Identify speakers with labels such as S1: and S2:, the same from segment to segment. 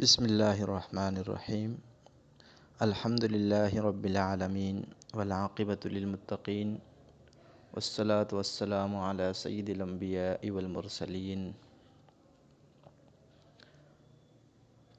S1: بسم اللہ الرحمن الرحیم الحمد للہ رب العالمین والعاقبۃ للمتقین والصلاة والسلام علی سید الانبیاء والمرسلین۔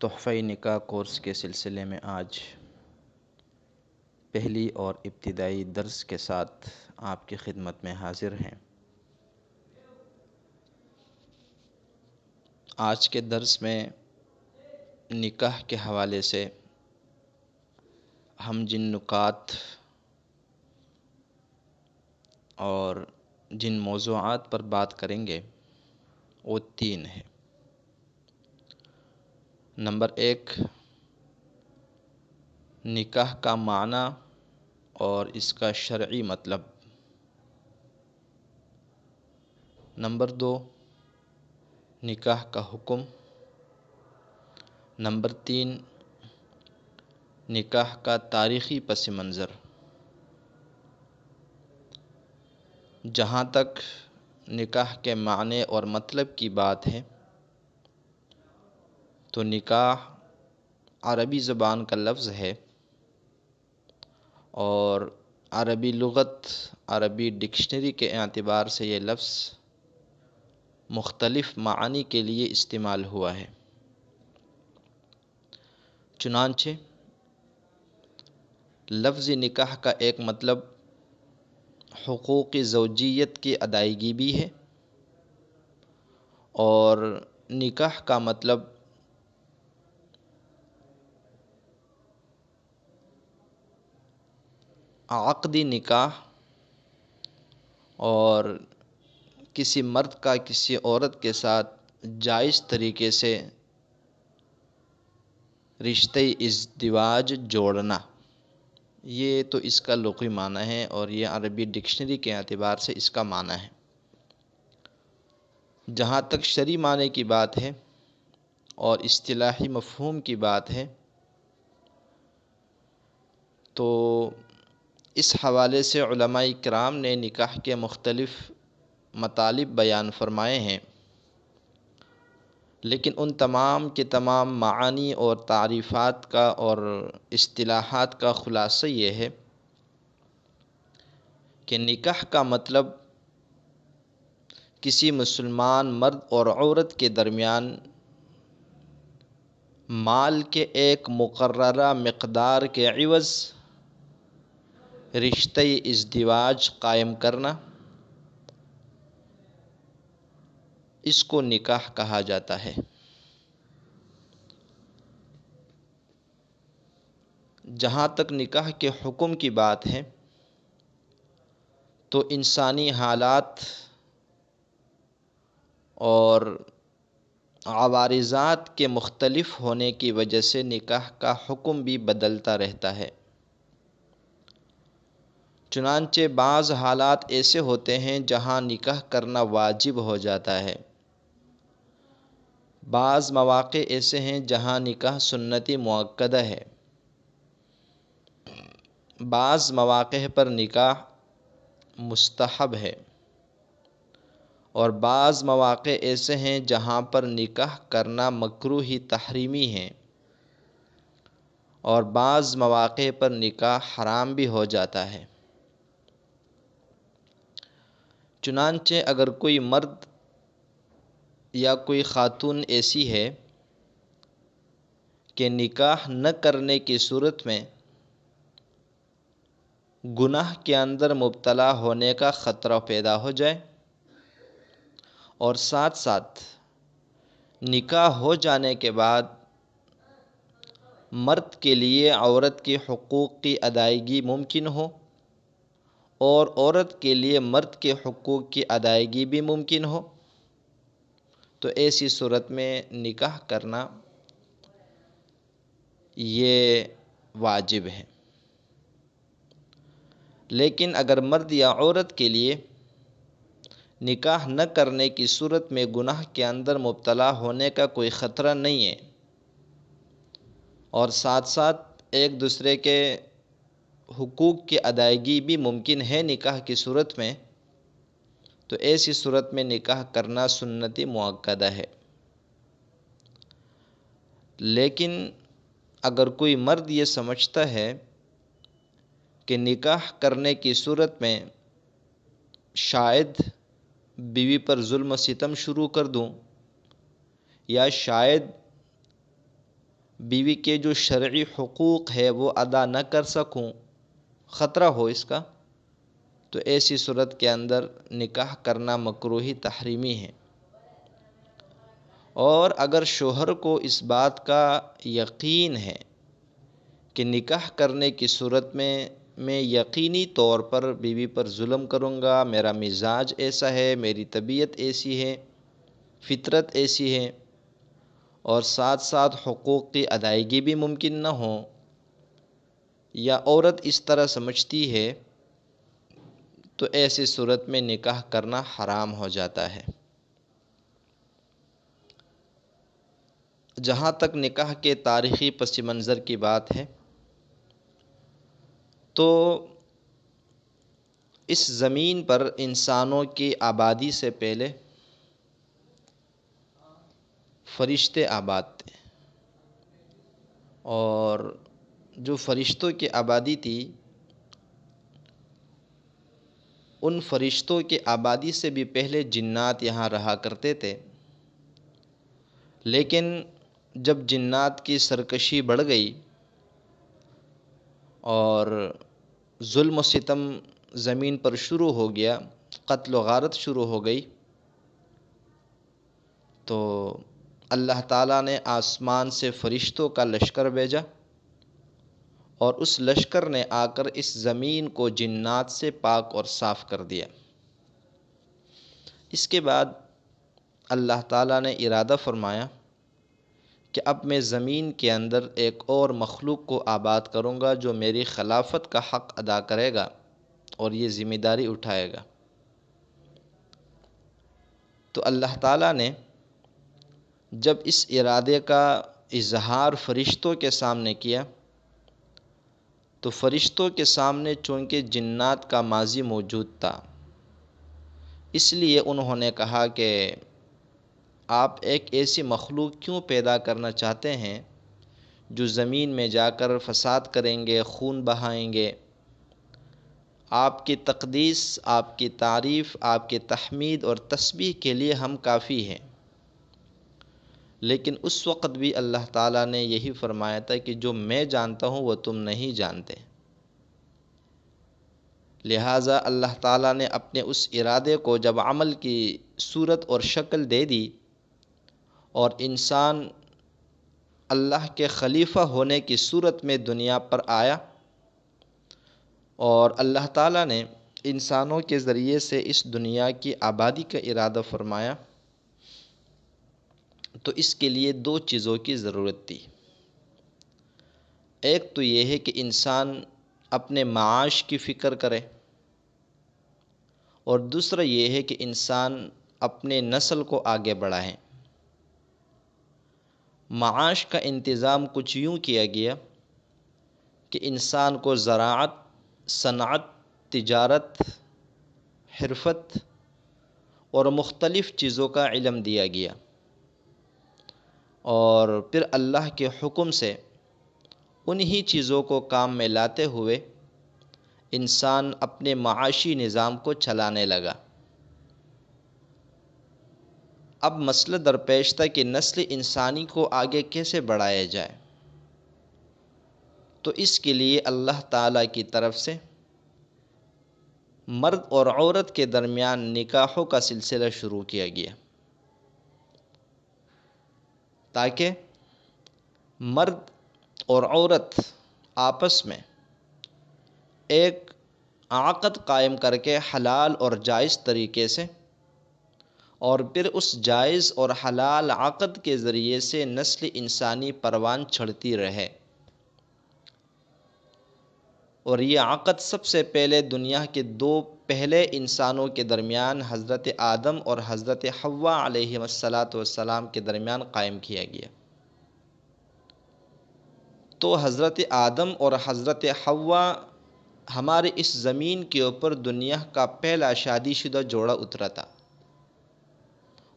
S1: تحفہ نکاح کورس کے سلسلے میں آج پہلی اور ابتدائی درس کے ساتھ آپ کی خدمت میں حاضر ہیں۔ آج کے درس میں نکاح کے حوالے سے ہم جن نکات اور جن موضوعات پر بات کریں گے وہ تین ہیں۔ نمبر 1، نکاح کا معنی اور اس کا شرعی مطلب۔ نمبر 2، نکاح کا حکم۔ نمبر 3، نکاح کا تاریخی پس منظر۔ جہاں تک نکاح کے معنی اور مطلب کی بات ہے تو نکاح عربی زبان کا لفظ ہے اور عربی لغت، عربی ڈکشنری کے اعتبار سے یہ لفظ مختلف معانی کے لیے استعمال ہوا ہے۔ چنانچہ لفظ نکاح کا ایک مطلب حقوق زوجیت کی ادائیگی بھی ہے اور نکاح کا مطلب عقدی نکاح اور کسی مرد کا کسی عورت کے ساتھ جائز طریقے سے رشتہ ازدواج جوڑنا، یہ تو اس کا لغوی معنی ہے اور یہ عربی ڈکشنری کے اعتبار سے اس کا معنی ہے۔ جہاں تک شرعی معنی کی بات ہے اور اصطلاحی مفہوم کی بات ہے تو اس حوالے سے علماء کرام نے نکاح کے مختلف مطالب بیان فرمائے ہیں، لیکن ان تمام کے تمام معانی اور تعریفات کا اور اصطلاحات کا خلاصہ یہ ہے کہ نکاح کا مطلب کسی مسلمان مرد اور عورت کے درمیان مال کے ایک مقررہ مقدار کے عوض رشتہ ازدواج قائم کرنا، اس کو نکاح کہا جاتا ہے۔ جہاں تک نکاح کے حکم کی بات ہے تو انسانی حالات اور عوارضات کے مختلف ہونے کی وجہ سے نکاح کا حکم بھی بدلتا رہتا ہے۔ چنانچہ بعض حالات ایسے ہوتے ہیں جہاں نکاح کرنا واجب ہو جاتا ہے، بعض مواقع ایسے ہیں جہاں نکاح سنتی مؤکدہ ہے، بعض مواقع پر نکاح مستحب ہے اور بعض مواقع ایسے ہیں جہاں پر نکاح کرنا مکروہ تحریمی ہے اور بعض مواقع پر نکاح حرام بھی ہو جاتا ہے۔ چنانچہ اگر کوئی مرد یا کوئی خاتون ایسی ہے کہ نکاح نہ کرنے کی صورت میں گناہ کے اندر مبتلا ہونے کا خطرہ پیدا ہو جائے اور ساتھ ساتھ نکاح ہو جانے کے بعد مرد کے لیے عورت کے حقوق کی ادائیگی ممکن ہو اور عورت کے لیے مرد کے حقوق کی ادائیگی بھی ممکن ہو، تو ایسی صورت میں نکاح کرنا یہ واجب ہے۔ لیکن اگر مرد یا عورت کے لیے نکاح نہ کرنے کی صورت میں گناہ کے اندر مبتلا ہونے کا کوئی خطرہ نہیں ہے اور ساتھ ساتھ ایک دوسرے کے حقوق کی ادائیگی بھی ممکن ہے نکاح کی صورت میں، تو ایسی صورت میں نکاح کرنا سنتی مؤکدہ ہے۔ لیکن اگر کوئی مرد یہ سمجھتا ہے کہ نکاح کرنے کی صورت میں شاید بیوی پر ظلم و ستم شروع کر دوں، یا شاید بیوی کے جو شرعی حقوق ہے وہ ادا نہ کر سکوں، خطرہ ہو اس کا، تو ایسی صورت کے اندر نکاح کرنا مکروہ تحریمی ہے۔ اور اگر شوہر کو اس بات کا یقین ہے کہ نکاح کرنے کی صورت میں یقینی طور پر بیوی پر ظلم کروں گا، میرا مزاج ایسا ہے، میری طبیعت ایسی ہے، فطرت ایسی ہے، اور ساتھ ساتھ حقوق کی ادائیگی بھی ممکن نہ ہو، یا عورت اس طرح سمجھتی ہے، تو ایسی صورت میں نکاح کرنا حرام ہو جاتا ہے۔ جہاں تک نکاح کے تاریخی پس منظر کی بات ہے، تو اس زمین پر انسانوں کی آبادی سے پہلے فرشتے آباد تھے، اور جو فرشتوں کی آبادی تھی، ان فرشتوں کی آبادی سے بھی پہلے جنات یہاں رہا کرتے تھے، لیکن جب جنات کی سرکشی بڑھ گئی اور ظلم و ستم زمین پر شروع ہو گیا، قتل و غارت شروع ہو گئی، تو اللہ تعالیٰ نے آسمان سے فرشتوں کا لشکر بھیجا، اور اس لشکر نے آ کر اس زمین کو جنات سے پاک اور صاف کر دیا۔ اس کے بعد اللہ تعالیٰ نے ارادہ فرمایا کہ اب میں زمین کے اندر ایک اور مخلوق کو آباد کروں گا جو میری خلافت کا حق ادا کرے گا اور یہ ذمہ داری اٹھائے گا۔ تو اللہ تعالیٰ نے جب اس ارادے کا اظہار فرشتوں کے سامنے کیا، تو فرشتوں کے سامنے چونکہ جنات کا ماضی موجود تھا، اس لیے انہوں نے کہا کہ آپ ایک ایسی مخلوق کیوں پیدا کرنا چاہتے ہیں جو زمین میں جا کر فساد کریں گے، خون بہائیں گے؟ آپ کی تقدیس، آپ کی تعریف، آپ کی تحمید اور تسبیح کے لیے ہم کافی ہیں۔ لیکن اس وقت بھی اللہ تعالیٰ نے یہی فرمایا تھا کہ جو میں جانتا ہوں وہ تم نہیں جانتے۔ لہٰذا اللہ تعالیٰ نے اپنے اس ارادے کو جب عمل کی صورت اور شکل دے دی، اور انسان اللہ کے خلیفہ ہونے کی صورت میں دنیا پر آیا، اور اللہ تعالیٰ نے انسانوں کے ذریعے سے اس دنیا کی آبادی کا ارادہ فرمایا، تو اس کے لیے دو چیزوں کی ضرورت تھی۔ ایک تو یہ ہے کہ انسان اپنے معاش کی فکر کرے، اور دوسرا یہ ہے کہ انسان اپنے نسل کو آگے بڑھائے۔ معاش کا انتظام کچھ یوں کیا گیا کہ انسان کو زراعت، صنعت، تجارت، حرفت اور مختلف چیزوں کا علم دیا گیا، اور پھر اللہ کے حکم سے انہی چیزوں کو کام میں لاتے ہوئے انسان اپنے معاشی نظام کو چلانے لگا۔ اب مسئلہ درپیش تھا کہ نسل انسانی کو آگے کیسے بڑھایا جائے، تو اس کے لیے اللہ تعالیٰ کی طرف سے مرد اور عورت کے درمیان نکاحوں کا سلسلہ شروع کیا گیا، تاکہ مرد اور عورت آپس میں ایک عقد قائم کر کے حلال اور جائز طریقے سے، اور پھر اس جائز اور حلال عقد کے ذریعے سے نسل انسانی پروان چڑھتی رہے۔ اور یہ عقد سب سے پہلے دنیا کے دو پہلے انسانوں کے درمیان حضرت آدم اور حضرت حوا علیہ السلام کے درمیان قائم کیا گیا۔ تو حضرت آدم اور حضرت حوا ہمارے اس زمین کے اوپر دنیا کا پہلا شادی شدہ جوڑا اترا تھا،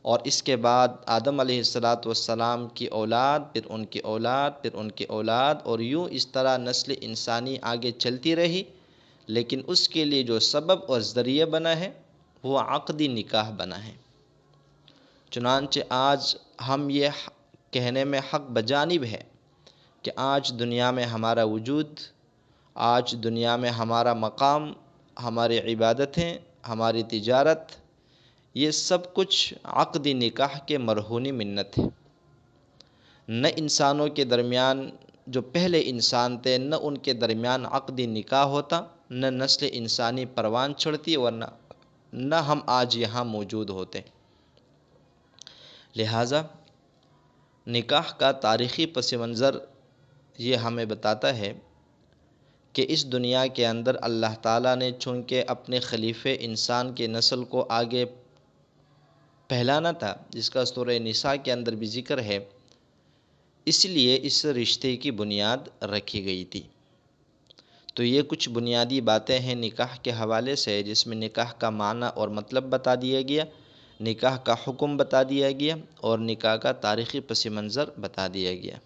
S1: اور اس کے بعد آدم علیہ السلام کی اولاد، پھر ان کی اولاد، پھر ان کی اولاد، اور یوں اس طرح نسل انسانی آگے چلتی رہی، لیکن اس کے لیے جو سبب اور ذریعہ بنا ہے وہ عقدی نکاح بنا ہے۔ چنانچہ آج ہم یہ کہنے میں حق بجانب ہے کہ آج دنیا میں ہمارا وجود، آج دنیا میں ہمارا مقام، ہماری عبادتیں، ہماری تجارت، یہ سب کچھ عقدی نکاح کے مرہون منت ہے۔ نہ انسانوں کے درمیان جو پہلے انسان تھے، نہ ان کے درمیان عقدی نکاح ہوتا، نہ نسل انسانی پروان چڑھتی، ورنہ نہ ہم آج یہاں موجود ہوتے۔ لہٰذا نکاح کا تاریخی پس منظر یہ ہمیں بتاتا ہے کہ اس دنیا کے اندر اللہ تعالیٰ نے چونکہ اپنے خلیفہ انسان کے نسل کو آگے پھیلانا تھا، جس کا سورہ نساء کے اندر بھی ذکر ہے، اس لیے اس رشتے کی بنیاد رکھی گئی تھی۔ تو یہ کچھ بنیادی باتیں ہیں نکاح کے حوالے سے، جس میں نکاح کا معنی اور مطلب بتا دیا گیا، نکاح کا حکم بتا دیا گیا، اور نکاح کا تاریخی پس منظر بتا دیا گیا۔